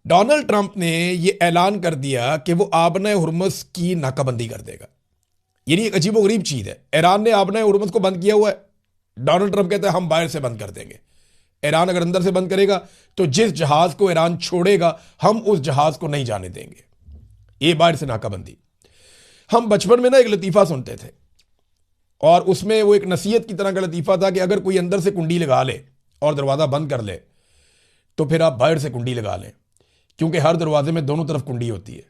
Donald Trump ने ये ऐलान कर दिया कि वो आबना हुर्मुज़ की नाकाबंदी कर देगा। यानी एक अजीबो गरीब चीज़ है। ईरान ने आबना हुर्मुज़ को बंद किया हुआ है, डोनाल्ड ट्रंप कहते हैं हम बाहर से बंद कर देंगे। ईरान अगर अंदर से बंद करेगा तो जिस जहाज को ईरान छोड़ेगा हम उस जहाज को नहीं जाने देंगे। ये बाहर से नाकाबंदी। हम बचपन में ना एक लतीफ़ा सुनते थे और उसमें वो एक नसीहत की तरह का लतीफ़ा था कि अगर कोई अंदर से कुंडी लगा ले और दरवाज़ा बंद कर ले तो फिर आप बाहर से कुंडी लगा लें, क्योंकि हर दरवाजे में दोनों तरफ कुंडी होती है।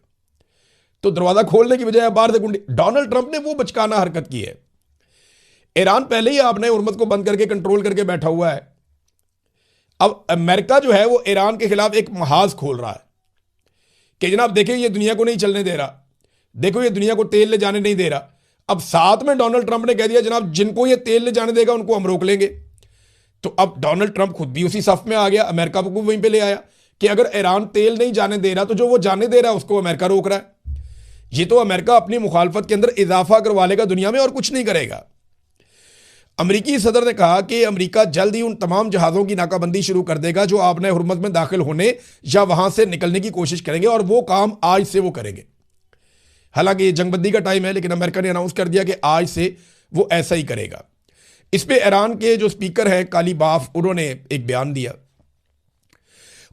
तो दरवाज़ा खोलने की बजाय बाहर से कुंडी। डोनाल्ड ट्रंप ने वो बचकाना हरकत की है। ईरान पहले ही आपने हुर्मुज़ को बंद करके कंट्रोल करके बैठा हुआ है। अब अमेरिका जो है वो ईरान के खिलाफ एक महाज खोल रहा है कि जनाब देखिए ये दुनिया को नहीं चलने दे रहा, देखो ये दुनिया को तेल ले जाने नहीं दे रहा। अब साथ में डोनाल्ड ट्रंप ने कह दिया जनाब जिनको ये तेल ले जाने देगा उनको हम रोक लेंगे। तो अब डोनाल्ड ट्रंप खुद भी उसी सफ में आ गया, अमेरिका को वहीं पे ले आया कि अगर ईरान तेल नहीं जाने दे रहा तो जो वो जाने दे रहा है उसको अमेरिका रोक रहा है। ये तो अमेरिका अपनी मुखालफत के अंदर इजाफा करवा लेगा दुनिया में और कुछ नहीं करेगा। अमरीकी सदर ने कहा कि अमरीका जल्द ही उन तमाम जहाज़ों की नाकाबंदी शुरू कर देगा जो आपने हुर्मुज़ में दाखिल होने या वहां से निकलने की कोशिश करेंगे, और वो काम आज से वो करेंगे। हालांकि ये जंगबंदी का टाइम है, लेकिन अमेरिका ने अनाउंस कर दिया कि आज से वो ऐसा ही करेगा। इस पे ईरान के जो स्पीकर हैं कालीबाफ, उन्होंने एक बयान दिया।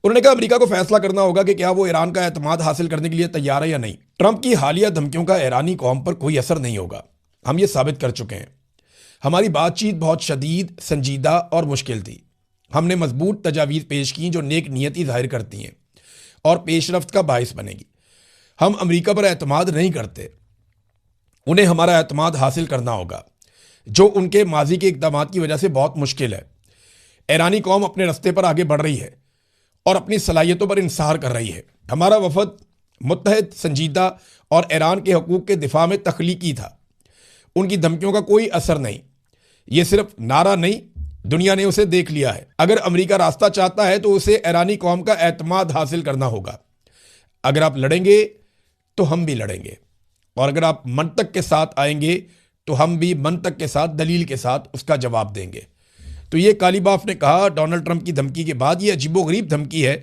उन्होंने कहा अमेरिका को फैसला करना होगा कि क्या वो ईरान का एतमाद हासिल करने के लिए तैयार है या नहीं। ट्रंप की हालिया धमकियों का ईरानी कौम पर कोई असर नहीं होगा, हम ये साबित कर चुके हैं। हमारी बातचीत बहुत शदीद, संजीदा और मुश्किल थी। हमने मजबूत तजावीज़ पेश की जो नेक नियति जाहिर करती हैं और पेशरफ्त का बायस बनेगी। हम अमेरिका पर एतमाद नहीं करते, उन्हें हमारा एतमाद हासिल करना होगा, जो उनके माजी के इक़दामात की वजह से बहुत मुश्किल है। ईरानी कौम अपने रास्ते पर आगे बढ़ रही है और अपनी सलाहियतों पर इंसार कर रही है। हमारा वफद मुत्तहद, संजीदा और ईरान के हकूक़ के दिफा में तख्लीकी था। उनकी धमकियों का कोई असर नहीं। ये सिर्फ नारा नहीं, दुनिया ने उसे देख लिया है। अगर अमेरिका रास्ता चाहता है तो उसे ईरानी कौम का एतमाद हासिल करना होगा। अगर आप लड़ेंगे तो हम भी लड़ेंगे, और अगर आप मंतक के साथ आएंगे तो हम भी मंतक के साथ, दलील के साथ उसका जवाब देंगे। तो ये कालीबाफ ने कहा डोनाल्ड ट्रंप की धमकी के बाद। ये अजीबोगरीब धमकी है,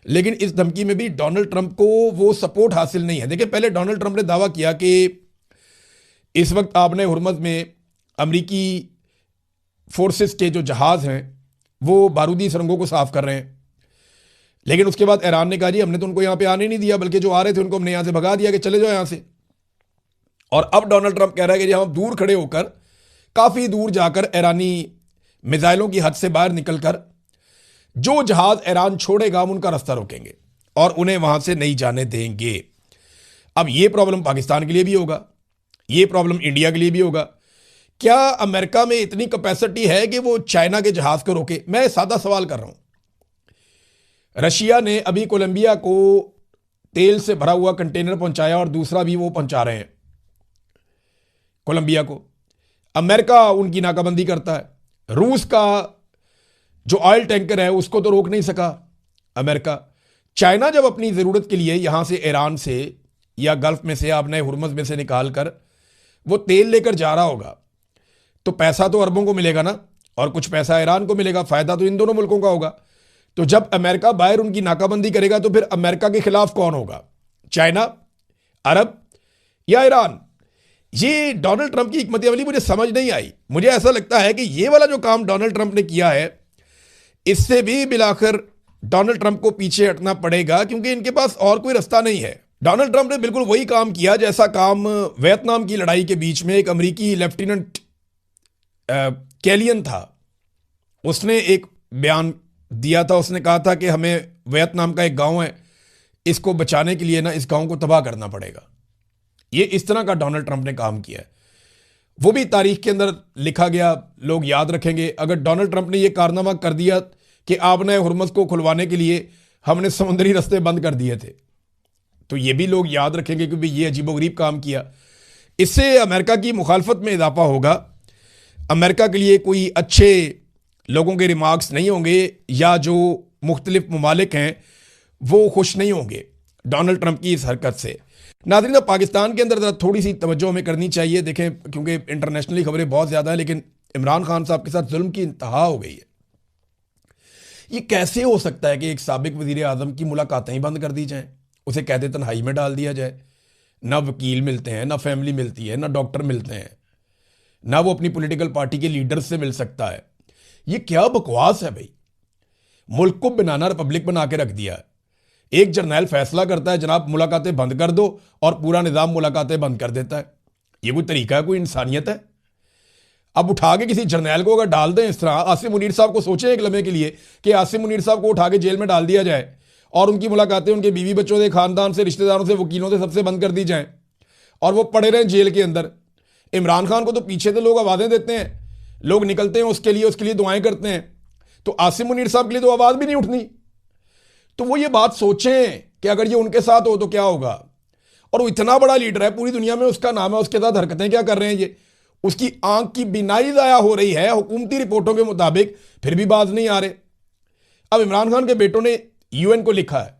लेकिन इस धमकी में भी डोनाल्ड ट्रंप को वो सपोर्ट हासिल नहीं है। देखिए, पहले डोनाल्ड ट्रंप ने दावा किया कि इस वक्त आपने हुर्मुज़ में अमरीकी फोर्सेस के जो जहाज़ हैं वो बारूदी सुरंगों को साफ कर रहे हैं, लेकिन उसके बाद ईरान ने कहा जी हमने तो उनको यहाँ पे आने नहीं दिया, बल्कि जो आ रहे थे उनको हमने यहाँ से भगा दिया कि चले जाओ यहाँ से। और अब डोनाल्ड ट्रंप कह रहा है कि हम दूर खड़े होकर, काफ़ी दूर जाकर, ईरानी मिसाइलों की हद से बाहर निकलकर जो जहाज़ ईरान छोड़ेगा हम उनका रास्ता रोकेंगे और उन्हें वहाँ से नहीं जाने देंगे। अब ये प्रॉब्लम पाकिस्तान के लिए भी होगा, ये प्रॉब्लम इंडिया के लिए भी होगा। क्या अमेरिका में इतनी कैपेसिटी है कि वो चाइना के जहाज़ को रोके? मैं सादा सवाल कर रहा हूँ। रशिया ने अभी कोलंबिया को तेल से भरा हुआ कंटेनर पहुंचाया और दूसरा भी वो पहुंचा रहे हैं कोलंबिया को। अमेरिका उनकी नाकाबंदी करता है। रूस का जो ऑयल टैंकर है उसको तो रोक नहीं सका अमेरिका। चाइना जब अपनी ज़रूरत के लिए यहाँ से, ईरान से या गल्फ में से, आपने हुर्मुज़ में से निकाल कर वो तेल लेकर जा रहा होगा तो पैसा तो अरबों को मिलेगा ना, और कुछ पैसा ईरान को मिलेगा। फ़ायदा तो इन दोनों मुल्कों का होगा। तो जब अमेरिका बाहर उनकी नाकाबंदी करेगा तो फिर अमेरिका के खिलाफ कौन होगा? चाइना, अरब या ईरान? ये डोनाल्ड ट्रंप की हिकमत अमली मुझे समझ नहीं आई। मुझे ऐसा लगता है कि ये वाला जो काम डोनाल्ड ट्रंप ने किया है, इससे भी बिलाखिर डोनाल्ड ट्रंप को पीछे हटना पड़ेगा, क्योंकि इनके पास और कोई रास्ता नहीं है। डोनाल्ड ट्रंप ने बिल्कुल वही काम किया जैसा काम वियतनाम की लड़ाई के बीच में एक अमरीकी लेफ्टिनेंट कैलियन था, उसने एक बयान दिया था। उसने कहा था कि हमें वियतनाम का एक गांव है, इसको बचाने के लिए ना इस गांव को तबाह करना पड़ेगा। ये इस तरह का डोनाल्ड ट्रंप ने काम किया है। वो भी तारीख के अंदर लिखा गया, लोग याद रखेंगे। अगर डोनाल्ड ट्रंप ने यह कारनामा कर दिया कि आपने हुर्मुज़ को खुलवाने के लिए हमने समुद्री रास्ते बंद कर दिए थे, तो ये भी लोग याद रखेंगे कि भाई ये अजीबोगरीब काम किया। इससे अमेरिका की मुखालफत में इजाफा होगा। अमेरिका के लिए कोई अच्छे लोगों के रिमार्क्स नहीं होंगे, या जो मुख्तलिफ ममालिक हैं वो खुश नहीं होंगे डोनाल्ड ट्रंप की इस हरकत से। नाज़रीन, पाकिस्तान के अंदर थोड़ी सी तवज्जो हमें करनी चाहिए। देखें, क्योंकि इंटरनेशनली खबरें बहुत ज़्यादा हैं, लेकिन इमरान खान साहब के साथ जुल्म की इंतहा हो गई है। ये कैसे हो सकता है कि एक साबिक वजीर आजम की मुलाकातें ही बंद कर दी जाएं, उसे कैद तन्हाई में डाल दिया जाए, ना वकील मिलते हैं, ना फैमिली मिलती है, ना डॉक्टर मिलते हैं, ना वो अपनी पॉलिटिकल पार्टी के लीडर से मिल सकता है। ये क्या बकवास है भाई। मुल्क को बनाना रिपब्लिक बना के रख दिया है। एक जर्नैल फैसला करता है जनाब मुलाकातें बंद कर दो, और पूरा निजाम मुलाकातें बंद कर देता है। ये कोई तरीका है, कोई इंसानियत है? अब उठा के किसी जर्नैल को अगर डाल दें इस तरह, आसिम मुनीर साहब को सोचें एक लम्हे के लिए कि आसिम मुनीर साहब को उठा के जेल में डाल दिया जाए और उनकी मुलाकातें उनके बीवी बच्चों से, खानदान से, रिश्तेदारों से, वकीलों से, सबसे बंद कर दी जाएं और वो पड़े रहें जेल के अंदर। इमरान खान को तो पीछे से लोग आवाज़ें देते हैं, लोग निकलते हैं उसके लिए दुआएं करते हैं, तो आसिम मुनीर साहब के लिए तो आवाज़ भी नहीं उठनी। तो वो ये बात सोचें कि अगर ये उनके साथ हो तो क्या होगा। और वो इतना बड़ा लीडर है, पूरी दुनिया में उसका नाम है, उसके साथ हरकतें क्या कर रहे हैं ये। उसकी आंख की बिनाई ज़ाया हो रही है हुकूमती रिपोर्टों के मुताबिक, फिर भी बाज नहीं आ रहे। अब इमरान खान के बेटों ने यूएन को लिखा है,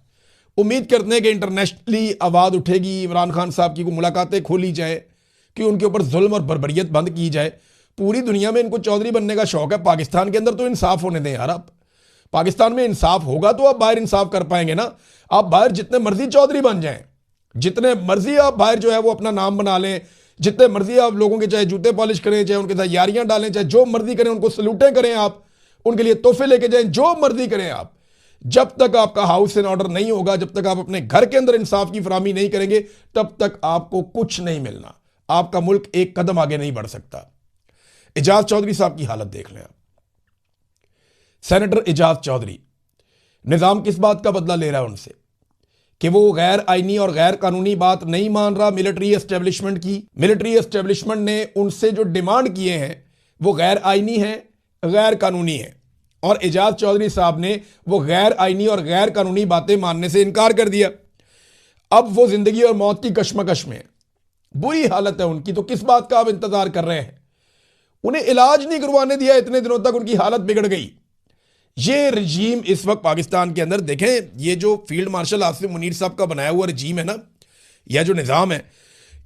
उम्मीद करते हैं कि इंटरनेशनली आवाज़ उठेगी, इमरान खान साहब की मुलाकातें खोली जाए, कि उनके ऊपर जुल्म और बर्बरियत बंद की जाए। पूरी दुनिया में इनको चौधरी बनने का शौक है, पाकिस्तान के अंदर तो इंसाफ होने दें यार। आप पाकिस्तान में इंसाफ होगा तो आप बाहर इंसाफ कर पाएंगे ना। आप बाहर जितने मर्जी चौधरी बन जाएं, जितने मर्जी आप बाहर जो है वो अपना नाम बना लें, जितने मर्जी आप लोगों के चाहे जूते पॉलिश करें, चाहे उनके साथ यारियां डालें, चाहे जो मर्जी करें, उनको सलूटें करें, आप उनके लिए तोहफे लेके जाएं, जो मर्जी करें आप, जब तक आपका हाउस इन ऑर्डर नहीं होगा, जब तक आप अपने घर के अंदर इंसाफ की फराहमी नहीं करेंगे, तब तक आपको कुछ नहीं मिलना। आपका मुल्क एक कदम आगे नहीं बढ़ सकता। एजाज चौधरी साहब की हालत देख लें आप। सेनेटर एजाज चौधरी, निजाम किस बात का बदला ले रहा है उनसे कि वो गैर आईनी और गैर कानूनी बात नहीं मान रहा मिलिट्री एस्टेब्लिशमेंट की। मिलिट्री एस्टेब्लिशमेंट ने उनसे जो डिमांड किए हैं वो गैर आईनी है, गैर कानूनी है, और एजाज चौधरी साहब ने वो गैर आईनी और गैर कानूनी बातें मानने से इनकार कर दिया। अब वो जिंदगी और मौत की कश्मकश में, बुरी हालत है उनकी। तो किस बात का आप इंतजार कर रहे हैं? उन्हें इलाज नहीं करवाने दिया इतने दिनों तक, उनकी हालत बिगड़ गई। ये रजीम इस वक्त पाकिस्तान के अंदर देखें, ये जो फील्ड मार्शल आसिम मुनीर साहब का बनाया हुआ रजीम है ना, यह जो निज़ाम है,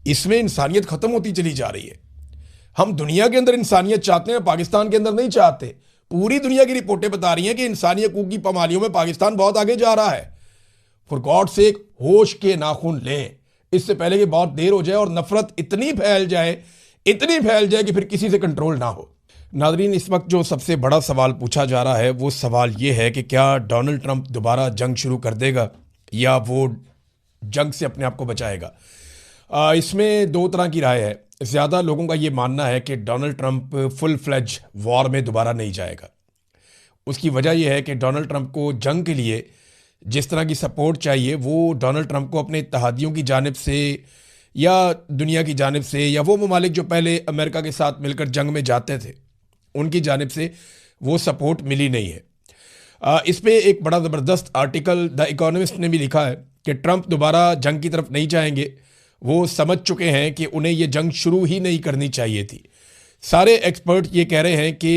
इसमें इंसानियत खत्म होती चली जा रही है। हम दुनिया के अंदर इंसानियत चाहते हैं, पाकिस्तान के अंदर नहीं चाहते। पूरी दुनिया की रिपोर्टें बता रही हैं कि इंसानी हकूक की पामालियों में पाकिस्तान बहुत आगे जा रहा है। फॉर गॉड सेक, होश के नाखून लें, इससे पहले कि बहुत देर हो जाए और नफरत इतनी फैल जाए कि फिर किसी से कंट्रोल ना हो। नाज़रीन, इस वक्त जो सबसे बड़ा सवाल पूछा जा रहा है वो सवाल ये है कि क्या डोनाल्ड ट्रंप दोबारा जंग शुरू कर देगा या वो जंग से अपने आप को बचाएगा। इसमें दो तरह की राय है। ज़्यादा लोगों का ये मानना है कि Donald Trump full fledged war में दोबारा नहीं जाएगा। उसकी वजह यह है कि डोनाल्ड ट्रंप को जंग के लिए जिस तरह की सपोर्ट चाहिए वो डोनाल्ड ट्रंप को अपने इत्तेहादियों की जानिब से या दुनिया की जानिब से, या वो ममालिक जो पहले अमेरिका के साथ मिलकर जंग में जाते थे उनकी जानिब से वो सपोर्ट मिली नहीं है। इस पे एक बड़ा ज़बरदस्त आर्टिकल द इकोनॉमिस्ट ने भी लिखा है कि ट्रंप दोबारा जंग की तरफ नहीं जाएंगे। वो समझ चुके हैं कि उन्हें ये जंग शुरू ही नहीं करनी चाहिए थी। सारे एक्सपर्ट ये कह रहे हैं कि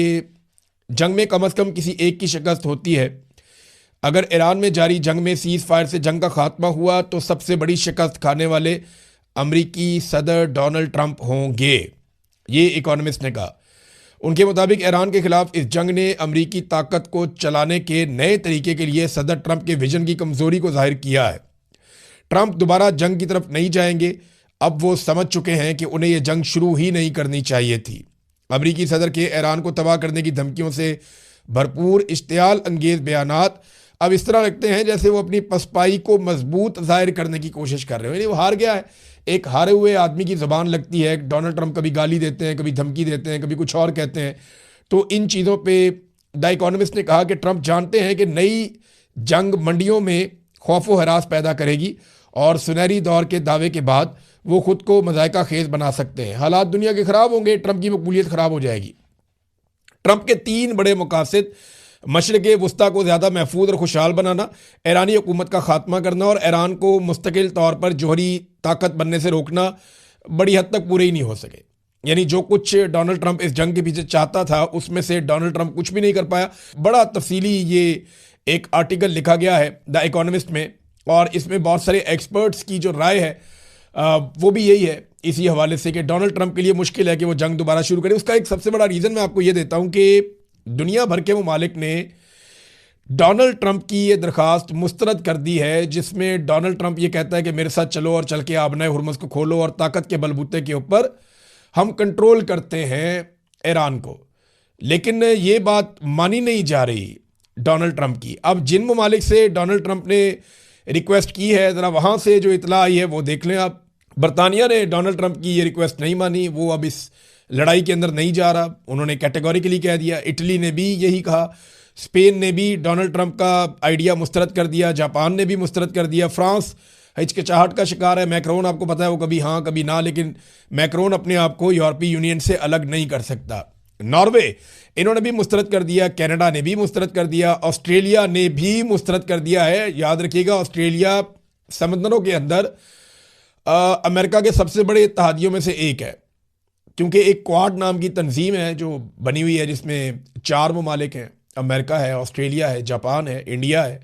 जंग में कम अज़ कम किसी एक की शिकस्त होती है। अगर ईरान में जारी जंग में सीज़ फायर से जंग का खात्मा हुआ तो सबसे बड़ी शिकस्त खाने वाले अमरीकी सदर डोनाल्ड ट्रंप होंगे, ये इकोनॉमिस्ट ने कहा। उनके मुताबिक ईरान के खिलाफ इस जंग ने अमरीकी ताकत को चलाने के नए तरीके के लिए सदर ट्रंप के विजन की कमज़ोरी को जाहिर किया है। ट्रंप दोबारा जंग की तरफ नहीं जाएंगे। अब वो समझ चुके हैं कि उन्हें यह जंग शुरू ही नहीं करनी चाहिए थी। अमरीकी सदर के ईरान को तबाह करने की धमकियों से भरपूर इश्तियाल अंगेज बयानात अब इस तरह लगते हैं जैसे वो अपनी पसपाई को मजबूत जाहिर करने की कोशिश कर रहे हो। यानी वो हार गया है। एक हारे हुए आदमी की ज़बान लगती है। डोनाल्ड ट्रंप कभी गाली देते हैं, कभी धमकी देते हैं, कभी कुछ और कहते हैं। तो इन चीज़ों पे द इकोनॉमिस्ट ने कहा कि ट्रंप जानते हैं कि नई जंग मंडियों में खौफ व हरास पैदा करेगी और सुनहरी दौर के दावे के बाद वो खुद को मज़ायका खेज बना सकते हैं। हालात दुनिया के ख़राब होंगे, ट्रंप की मकबूलियत ख़राब हो जाएगी। ट्रंप के 3 बड़े मकासद मशरक़ वस्ता को ज़्यादा महफूज और खुशहाल बनाना, ईरानी हुकूमत का खात्मा करना और ईरान को मुस्तकिल तौर पर जोहरी ताकत बनने से रोकना बड़ी हद तक पूरे ही नहीं हो सके। यानी जो कुछ डोनाल्ड ट्रंप इस जंग के पीछे चाहता था उसमें से डोनाल्ड ट्रंप कुछ भी नहीं कर पाया। बड़ा तफसीली ये एक आर्टिकल लिखा गया है द इकोनॉमिस्ट में, और इसमें बहुत सारे एक्सपर्ट्स की जो राय है वो भी यही है इसी हवाले से कि डोनाल्ड ट्रंप के लिए मुश्किल है कि वो जंग दोबारा शुरू करे। उसका एक सबसे बड़ा रीज़न मैं आपको ये देता हूँ कि दुनिया भर के ममालिक ने डोनाल्ड ट्रंप की ये दरखास्त मुस्तरद कर दी है, जिसमें डोनाल्ड ट्रंप ये कहता है कि मेरे साथ चलो और चल के आबना हुर्मुज़ को खोलो और ताकत के बलबूते के ऊपर हम कंट्रोल करते हैं ईरान को। लेकिन ये बात मानी नहीं जा रही डोनाल्ड ट्रंप की। अब जिन ममालिक से डोनाल्ड ट्रंप ने रिक्वेस्ट की है, ज़रा वहाँ से जो इतला आई है वो देख लें आप। बरतानिया ने डोनाल्ड ट्रंप की ये रिक्वेस्ट नहीं मानी, वो अब इस लड़ाई के अंदर नहीं जा रहा, उन्होंने कैटेगोरिकली कह दिया। इटली ने भी यही कहा, स्पेन ने भी डोनाल्ड ट्रंप का आइडिया मुस्तरद कर दिया, जापान ने भी मुस्तरद कर दिया, फ्रांस हिचकिचाहट का शिकार है। मैक्रोन आपको पता है वो कभी हाँ कभी ना, लेकिन मैक्रोन अपने आप को यूरोपीय यूनियन से अलग नहीं कर सकता। नॉर्वे इन्होंने भी मुस्तरद कर दिया, कनाडा ने भी मुस्तरद कर दिया, ऑस्ट्रेलिया ने भी मुस्तरद कर दिया है। याद रखिएगा ऑस्ट्रेलिया समंदरों के अंदर अमेरिका के सबसे बड़े इत्तेहादियों में से एक है, क्योंकि एक क्वाड नाम की तंजीम है जो बनी हुई है, जिसमें 4 ममालिक हैं, अमेरिका है, ऑस्ट्रेलिया है, जापान है, इंडिया है।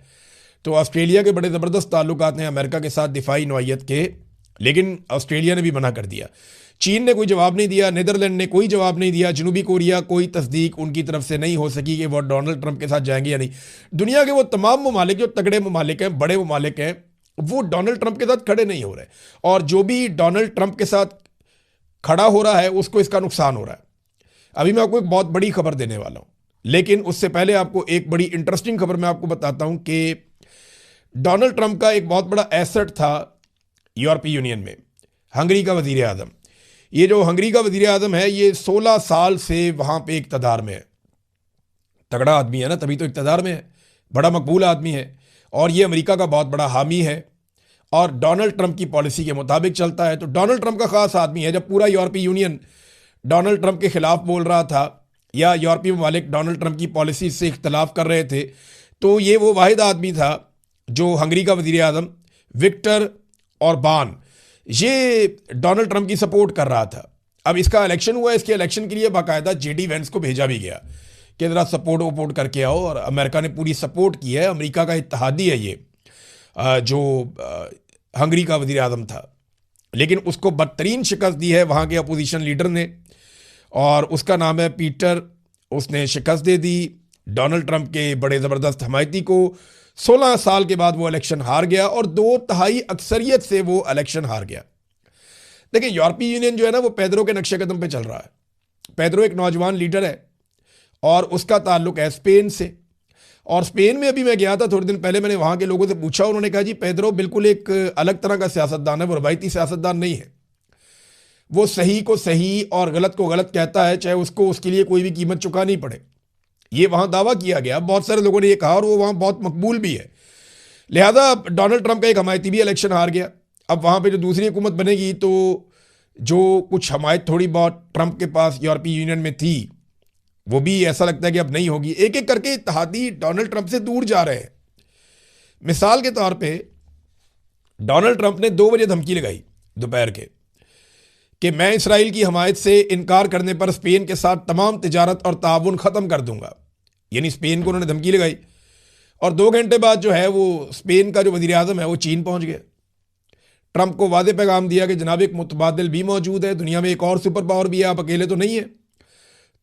तो ऑस्ट्रेलिया के बड़े ज़बरदस्त ताल्लुकात हैं अमेरिका के साथ दिफाई नौइयत के, लेकिन ऑस्ट्रेलिया ने भी मना कर दिया। चीन ने कोई जवाब नहीं दिया, नीदरलैंड ने कोई जवाब नहीं दिया, जनूबी कोरिया कोई तस्दीक उनकी तरफ से नहीं हो सकी कि वो डोनाल्ड ट्रंप के साथ जाएंगे या नहीं। दुनिया के वो तमाम ममालिक जो तगड़े ममालिक हैं, बड़े ममालिक हैं, वो डोनाल्ड ट्रंप के साथ खड़े नहीं हो रहे, और जो भी डोनाल्ड ट्रंप के साथ खड़ा हो रहा है उसको इसका नुकसान हो रहा है। अभी मैं आपको एक बहुत बड़ी खबर देने वाला हूं, लेकिन उससे पहले आपको एक बड़ी इंटरेस्टिंग खबर मैं आपको बताता हूं कि डोनाल्ड ट्रंप का एक बहुत बड़ा एसेट था यूरोपीय यूनियन में, हंगरी का वजीर आज़म। ये जो हंगरी का वजीर आज़म है, ये 16 साल से वहां पे इक़्तिदार में है। तगड़ा आदमी है ना, तभी तो इक़्तिदार में है, बड़ा मकबूल आदमी है, और ये अमेरिका का बहुत बड़ा हामी है और डोनाल्ड ट्रंप की पॉलिसी के मुताबिक चलता है। तो डोनाल्ड ट्रंप का खास आदमी है। जब पूरा यूरोपीय यूनियन डोनाल्ड ट्रंप के खिलाफ बोल रहा था या यूरोपीय ममालिक डोनाल्ड ट्रंप की पॉलिसी से इख्तलाफ कर रहे थे, तो ये वो वाहिद आदमी था जो हंगरी का वजीर आज़म विक्टर ऑरबान, ये डोनाल्ड ट्रंप की सपोर्ट कर रहा था। अब इसका इलेक्शन हुआ, इसके इलेक्शन के लिए बाकायदा जेडी वेंस को भेजा भी गया कि ज़रा सपोर्ट वपोर्ट करके आओ, और अमेरिका ने पूरी सपोर्ट की है। अमेरिका का इत्तेहादी है ये जो हंगरी का वजीर आज़म था, लेकिन उसको बदतरीन शिकस्त दी है वहाँ के अपोजिशन लीडर ने, और उसका नाम है पीटर। उसने शिकस्त दे दी डोनाल्ड ट्रंप के बड़े ज़बरदस्त हमायती को। 16 साल के बाद वो इलेक्शन हार गया और 2/3 अक्सरियत से वो इलेक्शन हार गया। देखिए यूरोपीय यूनियन जो है ना, वो पेड्रो के नक्शे कदम पे चल रहा है। पेड्रो एक नौजवान लीडर है और उसका ताल्लुक है स्पेन से, और स्पेन में अभी मैं गया था थोड़े दिन पहले, मैंने वहाँ के लोगों से पूछा, उन्होंने कहा जी पेड्रो बिल्कुल एक अलग तरह का सियासतदान है, वो रवायती सियासतदान नहीं है। वो सही को सही और गलत को गलत कहता है, चाहे उसको उसके लिए कोई भी कीमत चुकानी पड़े। ये वहाँ दावा किया गया, बहुत सारे लोगों ने ये कहा, और वो वहाँ बहुत मकबूल भी है। लिहाजा डोनाल्ड ट्रंप का एक हमायती भी इलेक्शन हार गया। अब वहाँ पर जो दूसरी हुकूमत बनेगी, तो जो कुछ हमायत थोड़ी बहुत ट्रंप के पास यूरोपीय यूनियन में थी, वो भी ऐसा लगता है कि अब नहीं होगी। एक एक करके इत्तेहादी डोनाल्ड ट्रंप से दूर जा रहे हैं। मिसाल के तौर पे डोनाल्ड ट्रंप ने 2 बजे धमकी लगाई दोपहर के कि मैं इसराइल की हमायत से इनकार करने पर स्पेन के साथ तमाम तिजारत और ताउन ख़त्म कर दूंगा। यानी स्पेन को उन्होंने धमकी लगाई, और 2 घंटे बाद जो है वो स्पेन का जो वज़ीर आज़म है वो चीन पहुंच गया। ट्रंप को वादे पैगाम दिया कि जनाब एक मुतबादिल भी मौजूद है, दुनिया में एक और सुपर पावर भी है, आप अकेले तो नहीं है।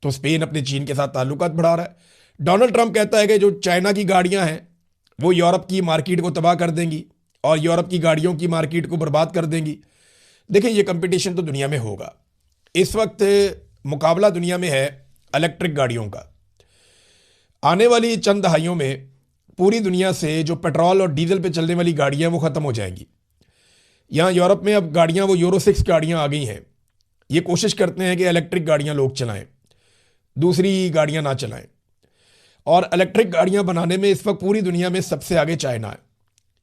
तो स्पेन अपने चीन के साथ ताल्लुकात बढ़ा रहा है। डोनाल्ड ट्रंप कहता है कि जो चाइना की गाड़ियां हैं वो यूरोप की मार्केट को तबाह कर देंगी और यूरोप की गाड़ियों की मार्केट को बर्बाद कर देंगी। देखिए ये कंपटीशन तो दुनिया में होगा। इस वक्त मुकाबला दुनिया में है इलेक्ट्रिक गाड़ियों का। आने वाली चंद दहाइयों में पूरी दुनिया से जो पेट्रोल और डीजल पे चलने वाली गाड़ियां वो ख़त्म हो जाएंगी। यहाँ यूरोप में अब गाड़ियां वो यूरो 6 गाड़ियां आ गई हैं। ये कोशिश करते हैं कि इलेक्ट्रिक गाड़ियां लोग चलाएं, दूसरी गाड़ियां ना चलाएं। और इलेक्ट्रिक गाड़ियां बनाने में इस वक्त पूरी दुनिया में सबसे आगे चाइना है।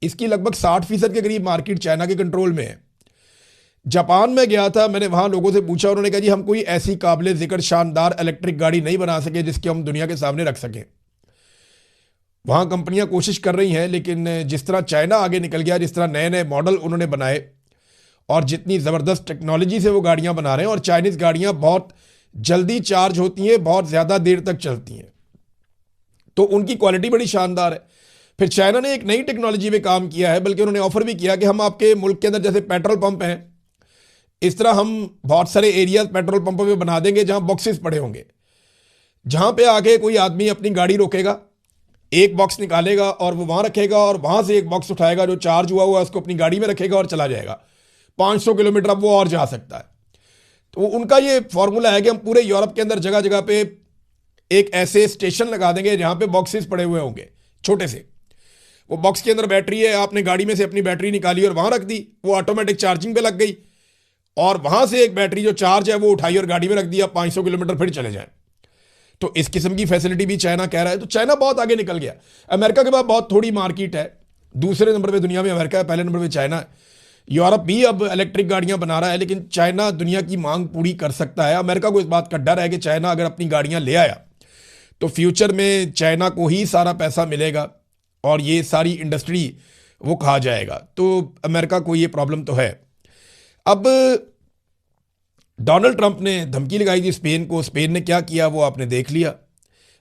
इसकी लगभग 60% के करीब मार्केट चाइना के कंट्रोल में है। जापान में गया था, मैंने वहां लोगों से पूछा, उन्होंने कहा जी हम कोई ऐसी काबिल जिक्र शानदार इलेक्ट्रिक गाड़ी नहीं बना सके जिसकी हम दुनिया के सामने रख सकें। वहां कंपनियां कोशिश कर रही हैं, लेकिन जिस तरह चाइना आगे निकल गया, जिस तरह नए नए मॉडल उन्होंने बनाए और जितनी ज़बरदस्त टेक्नोलॉजी से वो गाड़ियां बना रहे हैं, और चाइनीज़ गाड़ियां बहुत जल्दी चार्ज होती हैं, बहुत ज़्यादा देर तक चलती हैं, तो उनकी क्वालिटी बड़ी शानदार है। फिर चाइना ने एक नई टेक्नोलॉजी में काम किया है, बल्कि उन्होंने ऑफर भी किया कि हम आपके मुल्क के अंदर जैसे पेट्रोल पंप हैं, इस तरह हम बहुत सारे एरियाज पेट्रोल पंपों में बना देंगे जहां बॉक्सेस पड़े होंगे। जहां पे आके कोई आदमी अपनी गाड़ी रोकेगा, एक बॉक्स निकालेगा और वो वहां रखेगा और वहां से एक बॉक्स उठाएगा जो चार्ज हुआ हुआ उसको अपनी गाड़ी में रखेगा और चला जाएगा। 500 किलोमीटर अब वो और जा सकता है। तो उनका ये फॉर्मूला है कि हम पूरे यूरोप के अंदर जगह जगह पे एक ऐसे स्टेशन लगा देंगे जहां पे बॉक्सेस पड़े हुए होंगे छोटे से। वो बॉक्स के अंदर बैटरी है, आपने गाड़ी में से अपनी बैटरी निकाली और वहां रख दी, वो ऑटोमेटिक चार्जिंग पे लग गई, और वहां से एक बैटरी जो चार्ज है वो उठाई और गाड़ी में रख दिया, 500 किलोमीटर फिर चले जाए। तो इस किस्म की फैसिलिटी भी चाइना कह रहा है। तो चाइना बहुत आगे निकल गया। अमेरिका के बाद बहुत थोड़ी मार्केट है, दूसरे नंबर पे दुनिया में अमेरिका है, पहले नंबर पे चाइना है। यूरोप भी अब इलेक्ट्रिक गाड़ियां बना रहा है, लेकिन चाइना दुनिया की मांग पूरी कर सकता है। अमेरिका को इस बात का डर है कि चाइना अगर अपनी गाड़ियां ले आया तो फ्यूचर में चाइना को ही सारा पैसा मिलेगा और ये सारी इंडस्ट्री वो खा जाएगा। तो अमेरिका को ये प्रॉब्लम तो है। अब डोनाल्ड ट्रंप ने धमकी लगाई थी स्पेन को, स्पेन ने क्या किया वो आपने देख लिया।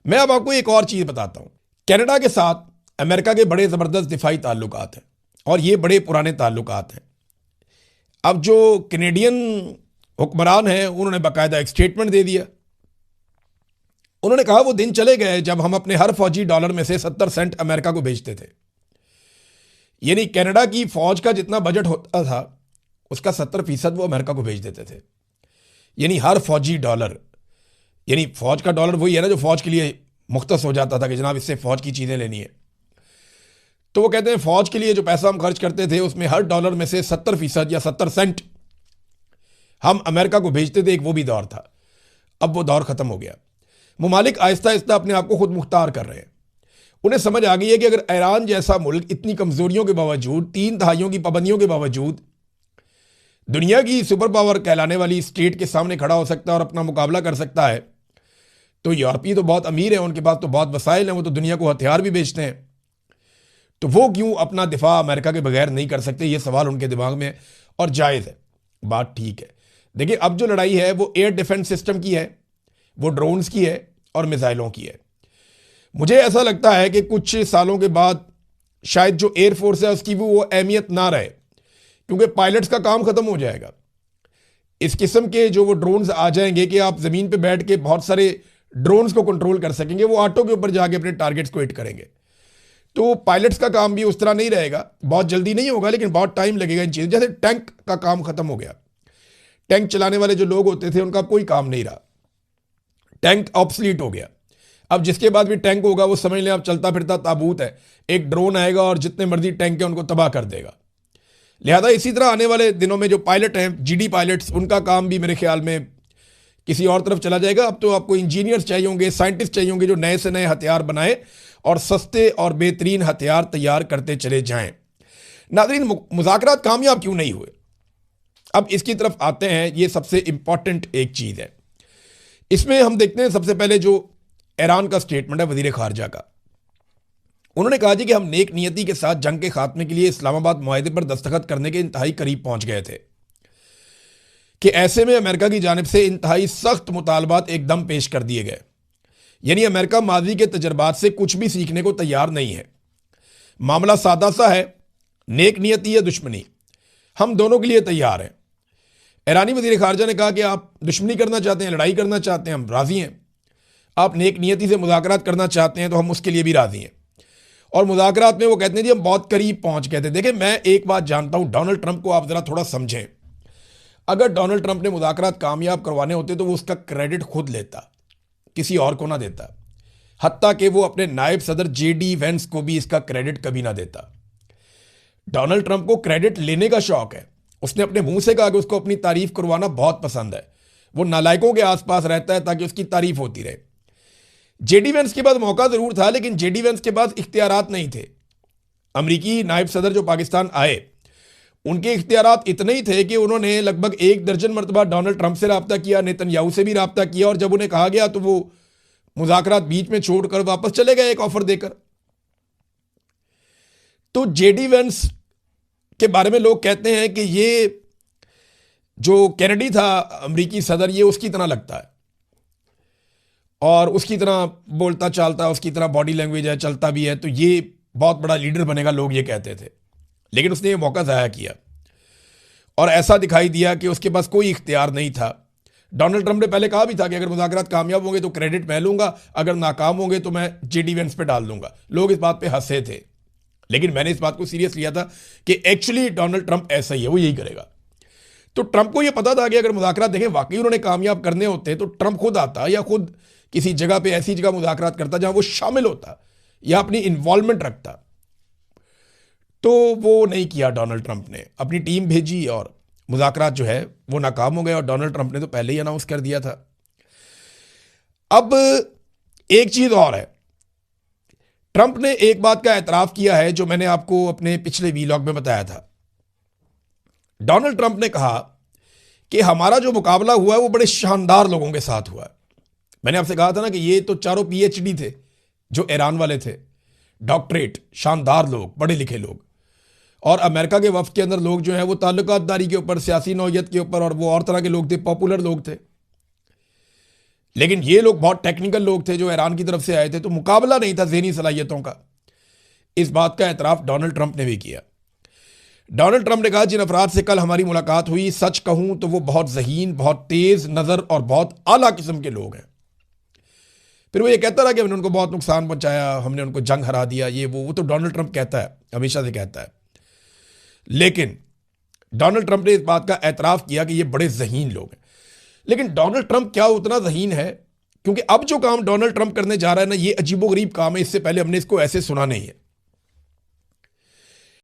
मैं अब आपको एक और चीज बताता हूं। कनाडा के साथ अमेरिका के बड़े जबरदस्त दिफाई ताल्लुकात हैं और ये बड़े पुराने ताल्लुकात हैं। अब जो कैनेडियन हुक्मरान हैं उन्होंने बाकायदा एक स्टेटमेंट दे दिया। उन्होंने कहा वो दिन चले गए जब हम अपने हर फौजी डॉलर में से 70 सेंट अमेरिका को भेजते थे। यानी कनाडा की फौज का जितना बजट होता था उसका 70% वो अमेरिका को भेज देते थे। यानी हर फौजी डॉलर, यानी फौज का डॉलर वही है ना जो फौज के लिए मुख्तस हो जाता था कि जनाब इससे फौज की चीजें लेनी है। तो वो कहते हैं फौज के लिए जो पैसा हम खर्च करते थे उसमें हर डॉलर में से 70% या 70 सेंट हम अमेरिका को भेजते थे। एक वो भी दौर था, अब वो दौर खत्म हो गया। मुमालिक आहिस्ता आहिस्ता अपने आप को खुद मुख्तार कर रहे हैं। उन्हें समझ आ गई है कि अगर ईरान जैसा मुल्क इतनी कमजोरियों के बावजूद, 3 दहाइयों की पाबंदियों के बावजूद दुनिया की सुपर पावर कहलाने वाली स्टेट के सामने खड़ा हो सकता है और अपना मुकाबला कर सकता है, तो यूरोपीय तो बहुत अमीर है, उनके पास तो बहुत वसाइल हैं, वो तो दुनिया को हथियार भी बेचते हैं, तो वो क्यों अपना दिफा अमेरिका के बगैर नहीं कर सकते? ये सवाल उनके दिमाग में है और जायज़ है, बात ठीक है। देखिए अब जो लड़ाई है वो एयर डिफेंस सिस्टम की है, वो ड्रोन्स की है और मिसाइलों की है। मुझे ऐसा लगता है कि कुछ सालों के बाद शायद जो एयरफोर्स है उसकी भी वो अहमियत ना रहे, क्योंकि पायलट्स का काम खत्म हो जाएगा। इस किस्म के जो वो ड्रोन्स आ जाएंगे कि आप जमीन पे बैठ के बहुत सारे ड्रोन्स को कंट्रोल कर सकेंगे, वो ऑटो के ऊपर जाके अपने टारगेट्स को हिट करेंगे। तो पायलट्स का काम भी उस तरह नहीं रहेगा, बहुत जल्दी नहीं होगा लेकिन बहुत टाइम लगेगा इन चीज़ों। जैसे टैंक का काम खत्म हो गया, टैंक चलाने वाले जो लोग होते थे उनका कोई काम नहीं रहा, टैंक ऑब्सलीट हो गया। अब जिसके बाद भी टैंक होगा वो समझ लें आप चलता फिरता ताबूत है, एक ड्रोन आएगा और जितने मर्जी टैंक है उनको तबाह कर देगा। लिहाजा इसी तरह आने वाले दिनों में जो पायलट हैं, जीडी पायलट्स, उनका काम भी मेरे ख्याल में किसी और तरफ चला जाएगा। अब तो आपको इंजीनियर्स चाहिए होंगे, साइंटिस्ट चाहिए होंगे जो नए से नए हथियार बनाए और सस्ते और बेहतरीन हथियार तैयार करते चले जाएं। नाज़रीन, मुज़ाकरात कामयाब क्यों नहीं हुए? अब इसकी तरफ आते हैं। ये सबसे इंपॉर्टेंट एक चीज़ है। इसमें हम देखते हैं सबसे पहले जो ईरान का स्टेटमेंट है वज़ीर ख़ारजा का। उन्होंने कहा जी कि हम नेक नियति के साथ जंग के खात्मे के लिए इस्लामाबाद मुआहदे पर दस्तखत करने के इंतहाई करीब पहुंच गए थे कि ऐसे में अमेरिका की जानिब से इंतहाई सख्त मुतालबात एकदम पेश कर दिए गए। यानी अमेरिका माजी के तजर्बात से कुछ भी सीखने को तैयार नहीं है। मामला सादा सा है, नेक नियति या दुश्मनी, हम दोनों के लिए तैयार हैं। ईरानी वज़ीर ख़ारजा ने कहा कि आप दुश्मनी करना चाहते हैं, लड़ाई करना चाहते हैं, हम राज़ी हैं। आप नेक नियति से मुज़ाकरात करना चाहते हैं तो हम उसके लिए भी राज़ी हैं। और मुज़ाकरात में वो कहते हैं जी हम बहुत करीब पहुंच गए थे। देखिए मैं एक बात जानता हूं, डोनाल्ड ट्रंप को आप ज़रा थोड़ा समझें। अगर डोनाल्ड ट्रंप ने मुज़ाकरात कामयाब करवाने होते तो वो उसका क्रेडिट खुद लेता, किसी और को ना देता। हत्ता कि वो अपने नायब सदर जेडी वेंस को भी इसका क्रेडिट कभी ना देता। डोनाल्ड ट्रंप को क्रेडिट लेने का शौक है। उसने अपने मुंह से कहा कि उसको अपनी तारीफ करवाना बहुत पसंद है। वो नालायकों के आसपास रहता है ताकि उसकी तारीफ होती रहे। जेडी वेंस के पास मौका जरूर था लेकिन जेडी वेंस के पास इख्तियारात नहीं थे। अमरीकी नायब सदर जो पाकिस्तान आए उनके इख्तियारात इतने ही थे कि उन्होंने लगभग 1 दर्जन मरतबा डोनाल्ड ट्रंप से रब्ता किया, नेतन्याहू से भी रब्ता किया, और जब उन्हें कहा गया तो वो मुज़ाकरात बीच में छोड़कर वापस चले गए एक ऑफर देकर। तो जेडी वेंस के बारे में लोग कहते हैं कि ये जो कैनेडी था अमरीकी सदर, ये उसकी तरह लगता है और उसकी तरह बोलता चालता, उसकी तरह बॉडी लैंग्वेज है, चलता भी है, तो ये बहुत बड़ा लीडर बनेगा, लोग ये कहते थे। लेकिन उसने ये मौका ज़ाया किया और ऐसा दिखाई दिया कि उसके पास कोई इख्तियार नहीं था। डोनाल्ड ट्रंप ने पहले कहा भी था कि अगर मुज़ाकरात कामयाब होंगे तो क्रेडिट मैं लूंगा, अगर नाकाम होंगे तो मैं जेडी वेंस पे डाल दूंगा। लोग इस बात पे हंसे थे, लेकिन मैंने इस बात को सीरियस लिया था कि एक्चुअली डोनाल्ड ट्रंप ऐसा ही है, वो यही करेगा। तो ट्रंप को यह पता था कि अगर मुज़ाकरात देखें वाकई उन्होंने कामयाब करने होते तो ट्रंप खुद आता या खुद किसी जगह पे ऐसी जगह मुज़ाकरात करता जहां वो शामिल होता या अपनी इन्वॉल्वमेंट रखता। तो वो नहीं किया डोनाल्ड ट्रंप ने, अपनी टीम भेजी और मुज़ाकरात जो है वो नाकाम हो गए, और डोनाल्ड ट्रंप ने तो पहले ही अनाउंस कर दिया था। अब एक चीज और है, ट्रंप ने एक बात का एतराफ किया है जो मैंने आपको अपने पिछले वीलॉग में बताया था। डोनाल्ड ट्रंप ने कहा कि हमारा जो मुकाबला हुआ है वो बड़े शानदार लोगों के साथ हुआ है। मैंने आपसे कहा था ना कि ये तो चारों पीएचडी थे जो ईरान वाले थे, डॉक्टरेट, शानदार लोग, पढ़े लिखे लोग, और अमेरिका के वफ्द के अंदर लोग जो हैं वो ताल्लुकातदारी के ऊपर, सियासी नौयत के ऊपर, और वो और तरह के लोग थे, पॉपुलर लोग थे। लेकिन ये लोग बहुत टेक्निकल लोग थे जो ईरान की तरफ से आए थे, तो मुकाबला नहीं था ज़हनी सलाहियतों का। इस बात का एतराफ़ डोनाल्ड ट्रंप ने भी किया। डोनाल्ड ट्रंप ने कहा जिन अफराद से कल हमारी मुलाकात हुई, सच कहूं तो वो बहुत ज़हीन, बहुत तेज़ नज़र और बहुत आला किस्म के लोग हैं। फिर वो ये कहता रहा कि हमने उनको बहुत नुकसान पहुंचाया, हमने उनको जंग हरा दिया, ये वो तो डोनाल्ड ट्रंप कहता है, हमेशा से कहता है। लेकिन डोनाल्ड ट्रंप ने इस बात का एतराफ़ किया कि ये बड़े ज़हीन लोग हैं। लेकिन डोनाल्ड ट्रंप क्या उतना ज़हीन है? क्योंकि अब जो काम डोनाल्ड ट्रंप करने जा रहा है ना, ये अजीबोगरीब काम है, इससे पहले हमने इसको ऐसे सुना नहीं है।